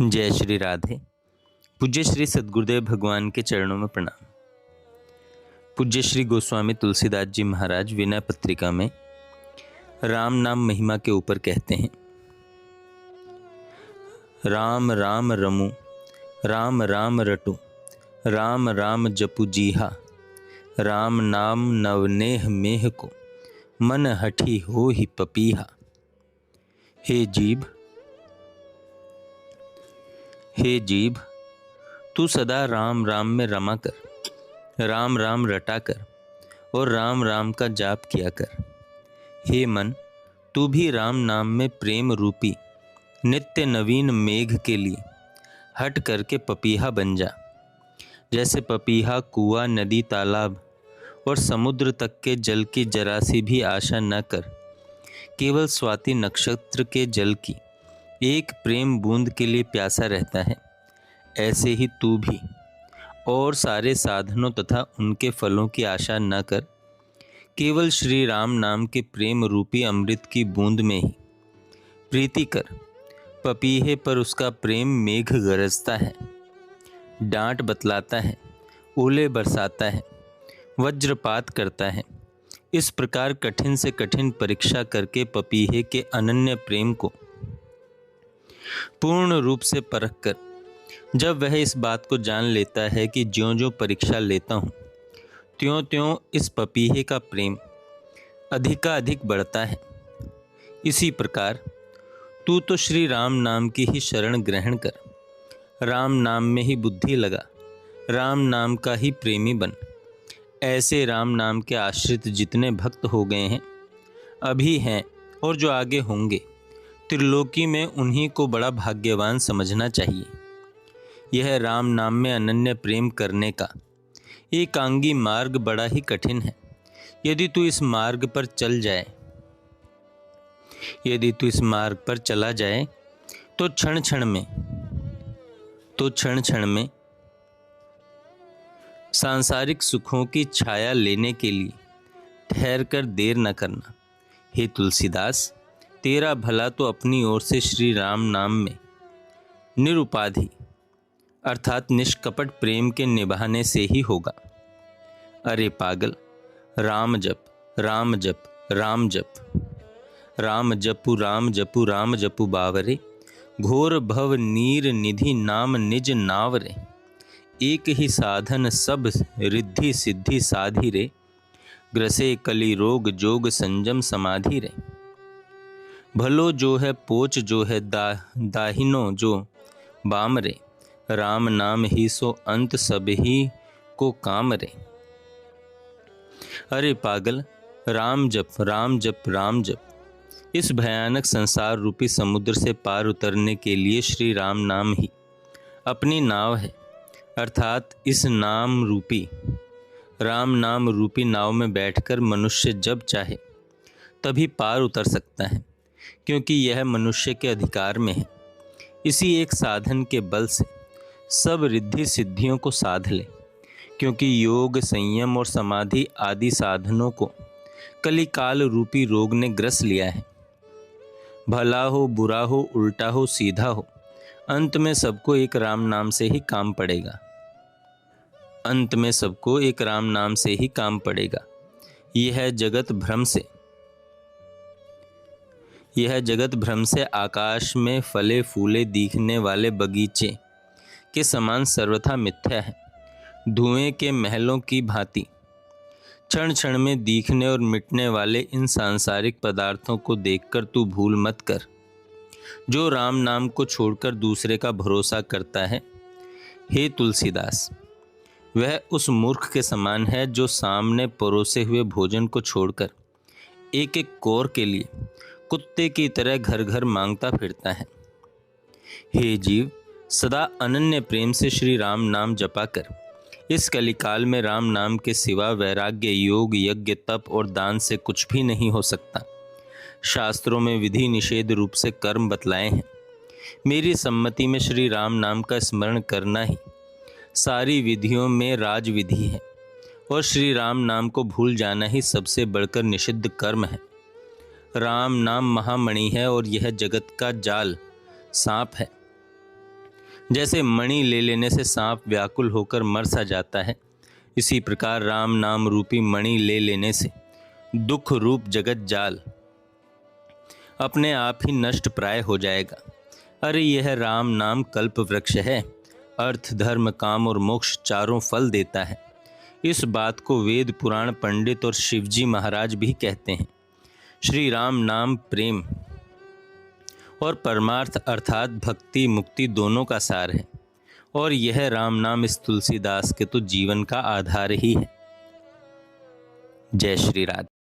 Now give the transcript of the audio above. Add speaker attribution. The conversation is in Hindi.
Speaker 1: जय श्री राधे। पूज्य श्री सद्गुरुदेव भगवान के चरणों में प्रणाम। पूज्य श्री गोस्वामी तुलसीदास जी महाराज विनय पत्रिका में राम नाम महिमा के ऊपर कहते हैं, राम राम रमु राम राम रटु राम राम जपु जीहा, राम नाम नवनेह मेह को मन हठी हो ही पपीहा। हे जीभ, तू सदा राम राम में रमा कर, राम राम रटा कर और राम राम का जाप किया कर। हे मन, तू भी राम नाम में प्रेम रूपी नित्य नवीन मेघ के लिए हट करके पपीहा बन जा। जैसे पपीहा कुआं, नदी, तालाब और समुद्र तक के जल की जरा सी भी आशा न कर केवल स्वाति नक्षत्र के जल की एक प्रेम बूंद के लिए प्यासा रहता है, ऐसे ही तू भी और सारे साधनों तथा उनके फलों की आशा न कर केवल श्री राम नाम के प्रेम रूपी अमृत की बूंद में ही प्रीति कर। पपीहे पर उसका प्रेम मेघ गरजता है, डांट बतलाता है, ओले बरसाता है, वज्रपात करता है। इस प्रकार कठिन से कठिन परीक्षा करके पपीहे के अनन्य प्रेम को पूर्ण रूप से परख कर जब वह इस बात को जान लेता है कि ज्यों-ज्यों परीक्षा लेता हूँ त्यों-त्यों इस पपीहे का प्रेम अधिकाधिक बढ़ता है, इसी प्रकार तू तो श्री राम नाम की ही शरण ग्रहण कर, राम नाम में ही बुद्धि लगा, राम नाम का ही प्रेमी बन। ऐसे राम नाम के आश्रित जितने भक्त हो गए हैं, अभी हैं और जो आगे होंगे, त्रिलोकी में उन्हीं को बड़ा भाग्यवान समझना चाहिए। यह राम नाम में अनन्य प्रेम करने का एकांगी मार्ग बड़ा ही कठिन है। यदि तू इस मार्ग पर चला जाए तो क्षण क्षण में सांसारिक सुखों की छाया लेने के लिए ठहर कर देर न करना। हे तुलसीदास, तेरा भला तो अपनी ओर से श्री राम नाम में निरुपाधि अर्थात निष्कपट प्रेम के निभाने से ही होगा। अरे पागल, राम जप राम जप राम जप, राम जपु राम जपु बावरे, घोर भव नीर निधि नाम निज नावरे। एक ही साधन सब रिद्धि सिद्धि साधि रे, ग्रसे कली रोग जोग संजम समाधि रे। भलो जो है पोच जो है दाहिनो जो बाम रे, राम नाम ही सो अंत सब ही को काम रे। अरे पागल, राम जप राम जप राम जप। इस भयानक संसार रूपी समुद्र से पार उतरने के लिए श्री राम नाम ही अपनी नाव है, अर्थात इस राम नाम रूपी नाव में बैठकर मनुष्य जब चाहे तभी पार उतर सकता है, क्योंकि यह मनुष्य के अधिकार में है। इसी एक साधन के बल से सब रिद्धि सिद्धियों को साध ले, क्योंकि योग, संयम और समाधि आदि साधनों को कलिकाल रूपी रोग ने ग्रस लिया है। भला हो, बुरा हो, उल्टा हो, सीधा हो, अंत में सबको एक राम नाम से ही काम पड़ेगा। यह जगत भ्रम से आकाश में फले फूले दिखने वाले बगीचे के समान सर्वथा मिथ्या है। धुएं के महलों की भांति क्षण क्षण में दिखने और मिटने वाले इन सांसारिक पदार्थों को देखकर तू भूल मत कर। जो राम नाम को छोड़कर दूसरे का भरोसा करता है, हे तुलसीदास, वह उस मूर्ख के समान है जो सामने परोसे हुए भोजन को छोड़कर एक एक कौर के लिए कुत्ते की तरह घर घर मांगता फिरता है। हे जीव, सदा अनन्य प्रेम से श्री राम नाम जपा कर। इस कलिकाल में राम नाम के सिवा वैराग्य, योग, यज्ञ, तप और दान से कुछ भी नहीं हो सकता। शास्त्रों में विधि निषेध रूप से कर्म बतलाए हैं। मेरी सम्मति में श्री राम नाम का स्मरण करना ही सारी विधियों में राज विधि है, और श्री राम नाम को भूल जाना ही सबसे बढ़कर निषिद्ध कर्म है। राम नाम महामणि है और यह जगत का जाल सांप है। जैसे मणि ले लेने से सांप व्याकुल होकर मर सा जाता है, इसी प्रकार राम नाम रूपी मणि ले लेने से दुख रूप जगत जाल अपने आप ही नष्ट प्राय हो जाएगा। अरे यह राम नाम कल्प वृक्ष है, अर्थ धर्म काम और मोक्ष चारों फल देता है। इस बात को वेद पुराण पंडित और शिवजी महाराज भी कहते हैं। श्री राम नाम प्रेम और परमार्थ अर्थात भक्ति मुक्ति दोनों का सार है, और यह राम नाम इस तुलसीदास के तो जीवन का आधार ही है। जय श्री राधे।